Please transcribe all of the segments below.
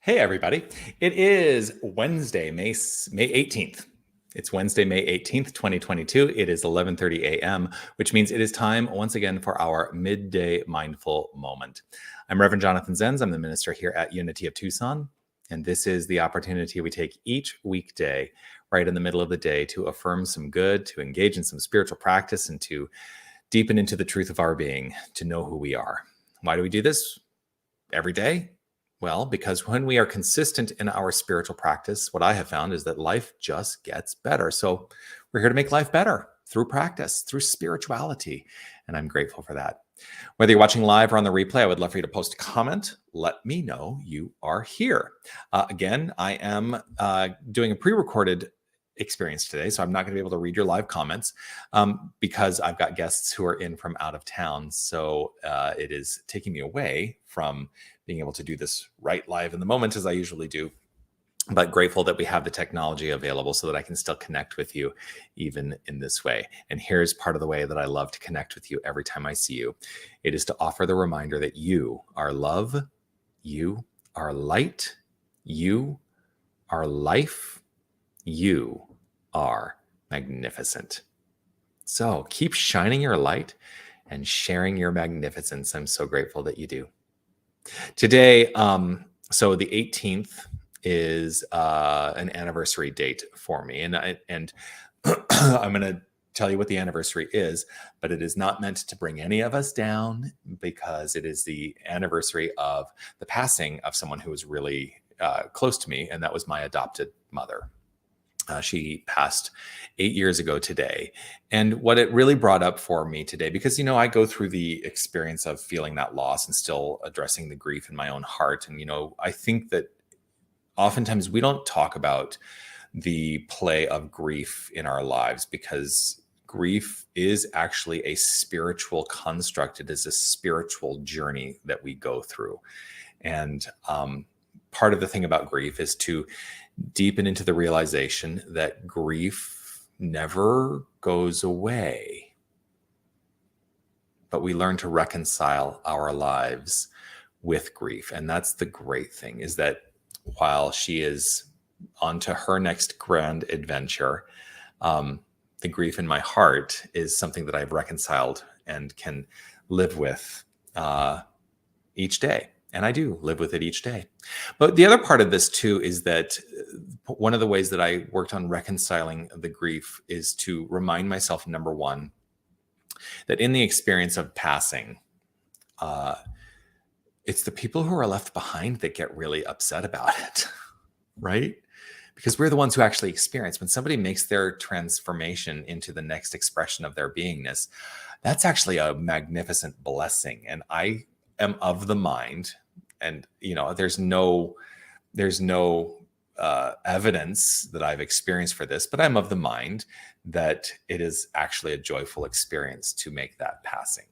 Hey, everybody. It is Wednesday, May 18th. It's Wednesday, May 18th, 2022. It is 11:30 a.m., which means it is time once again for our Midday Mindful Moment. I'm Reverend Jonathan Zenz. I'm the minister here at Unity of Tucson, and this is the opportunity we take each weekday right in the middle of the day to affirm some good, to engage in some spiritual practice, and to deepen into the truth of our being, to know who we are. Why do we do this every day? Well, because when we are consistent in our spiritual practice, what I have found is that life just gets better. So we're here to make life better through practice, through spirituality. And I'm grateful for that. Whether you're watching live or on the replay, I would love for you to post a comment. Let me know you are here. Again, I am doing a pre-recorded experience today, so I'm not going to be able to read your live comments because I've got guests who are in from out of town. So it is taking me away from being able to do this right live in the moment as I usually do, but grateful that we have the technology available so that I can still connect with you even in this way. And here's part of the way that I love to connect with you every time I see you. It is to offer the reminder that you are love, you are light, you are life, you are magnificent. So keep shining your light and sharing your magnificence. I'm so grateful that you do. Today, so the 18th is an anniversary date for me, and I'm going to tell you what the anniversary is, but it is not meant to bring any of us down because it is the anniversary of the passing of someone who was really close to me, and that was my adopted mother. She passed 8 years ago today. And what it really brought up for me today, because, I go through the experience of feeling that loss and still addressing the grief in my own heart. And, I think that oftentimes we don't talk about the play of grief in our lives because grief is actually a spiritual construct. It is a spiritual journey that we go through. And part of the thing about grief is to deepen into the realization that grief never goes away, but we learn to reconcile our lives with grief. And that's the great thing, is that while she is on to her next grand adventure, the grief in my heart is something that I've reconciled and can live with each day. And I do live with it each day. But the other part of this too is that one of the ways that I worked on reconciling the grief is to remind myself, number one, that in the experience of passing, it's the people who are left behind that get really upset about it, right? Because we're the ones who actually experience. When somebody makes their transformation into the next expression of their beingness, that's actually a magnificent blessing. And I am of the mind, and there's no evidence that I've experienced for this, but I'm of the mind that it is actually a joyful experience to make that passing.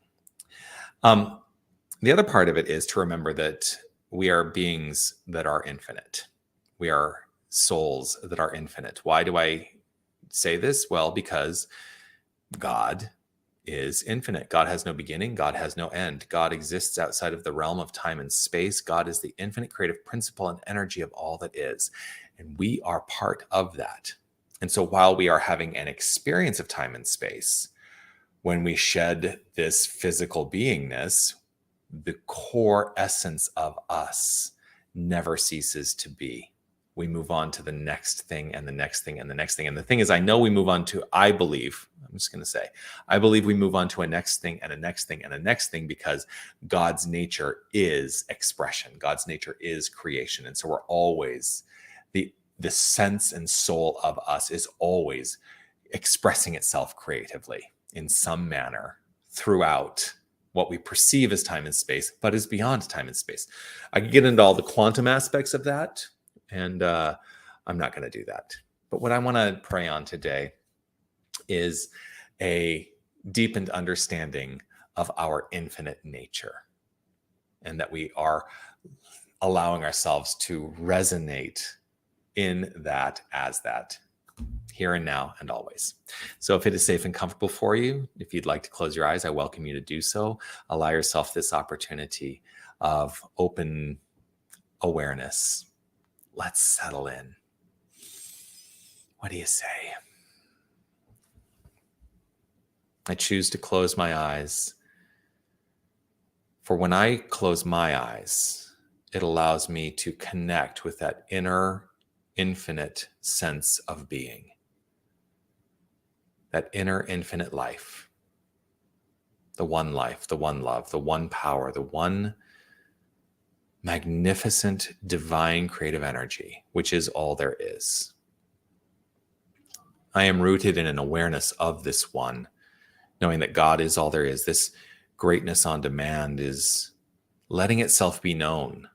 The other part of it is to remember that we are beings that are infinite. We are souls that are infinite. Why do I say this? Well, because God is infinite. God has no beginning. God has no end. God exists outside of the realm of time and space. God is the infinite creative principle and energy of all that is. And we are part of that. And so while we are having an experience of time and space, when we shed this physical beingness, the core essence of us never ceases to be. We move on to the next thing and the next thing and the next thing. And the thing is, I know we move on to, I believe we move on to a next thing and a next thing and a next thing because God's nature is expression. God's nature is creation. And so we're always, the sense and soul of us is always expressing itself creatively in some manner throughout what we perceive as time and space, but is beyond time and space. I could get into all the quantum aspects of that, and I'm not going to do that. But what I want to pray on today is a deepened understanding of our infinite nature, and that we are allowing ourselves to resonate in that as that, here and now and always. So if it is safe and comfortable for you, if you'd like to close your eyes, I welcome you to do so. Allow yourself this opportunity of open awareness let's settle in. What do you say? I choose to close my eyes. For when I close my eyes, it allows me to connect with that inner, infinite sense of being. That inner, infinite life. The one life, the one love, the one power, the one magnificent, divine, creative energy, which is all there is. I am rooted in an awareness of this one, knowing that God is all there is. This greatness on demand is letting itself be known.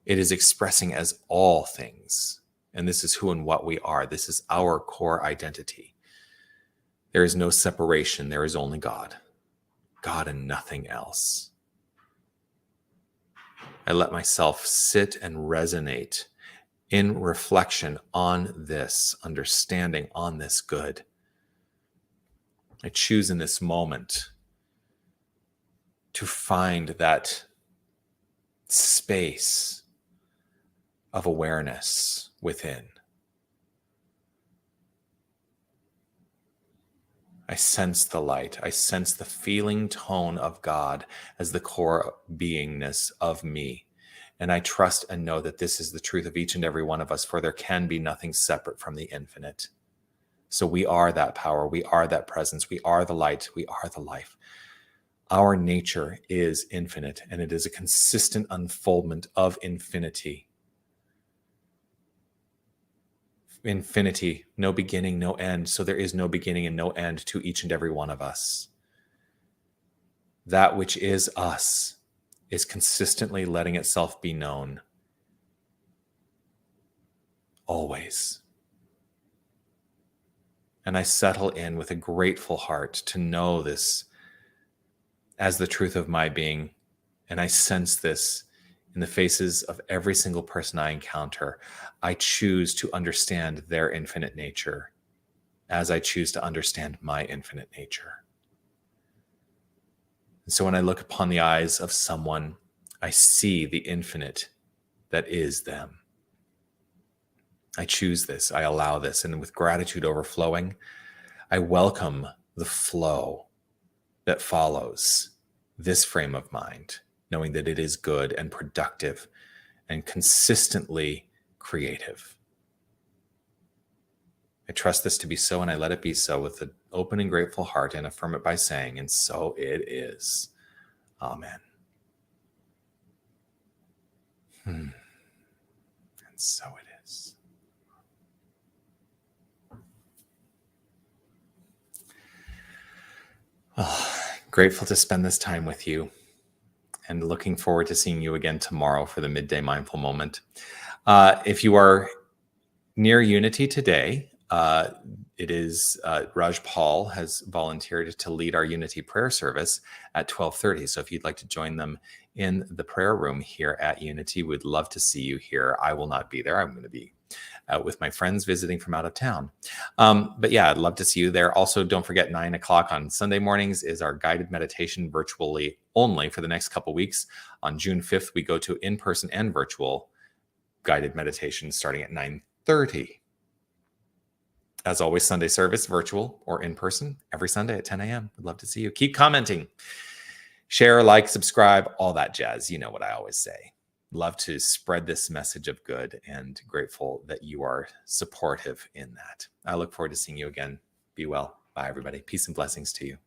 It is expressing as all things. And this is who and what we are. This is our core identity. There is no separation. There is only God. God and nothing else. I let myself sit and resonate in reflection on this, understanding on this good. I choose in this moment to find that space of awareness within. I sense the light. I sense the feeling tone of God as the core beingness of me. And I trust and know that this is the truth of each and every one of us, for there can be nothing separate from the infinite. So we are that power. We are that presence. We are the light. We are the life. Our nature is infinite, and it is a consistent unfoldment of infinity. Infinity, no beginning, no end. So there is no beginning and no end to each and every one of us. That which is us is consistently letting itself be known. Always. And I settle in with a grateful heart to know this as the truth of my being. And I sense this in the faces of every single person I encounter. I choose to understand their infinite nature as I choose to understand my infinite nature. And so when I look upon the eyes of someone, I see the infinite that is them. I choose this, I allow this, and with gratitude overflowing, I welcome the flow that follows this frame of mind, knowing that it is good and productive and consistently creative. I trust this to be so, and I let it be so with an open and grateful heart, and affirm it by saying, and so it is. Amen. And so it is. Oh, grateful to spend this time with you, and looking forward to seeing you again tomorrow for the Midday Mindful Moment. If you are near Unity today, it is Raj Paul has volunteered to lead our Unity prayer service at 12:30. So if you'd like to join them in the prayer room here at Unity, we'd love to see you here. I will not be there. I'm going to be out with my friends visiting from out of town. But yeah, I'd love to see you there. Also, don't forget 9 o'clock on Sunday mornings is our guided meditation, virtually only for the next couple weeks. On June 5th, we go to in-person and virtual guided meditation starting at 9:30. As always, Sunday service, virtual or in person, every Sunday at 10 a.m. We'd love to see you. Keep commenting, share, like, subscribe, all that jazz. You know what I always say. Love to spread this message of good, and grateful that you are supportive in that. I look forward to seeing you again. Be well. Bye, everybody. Peace and blessings to you.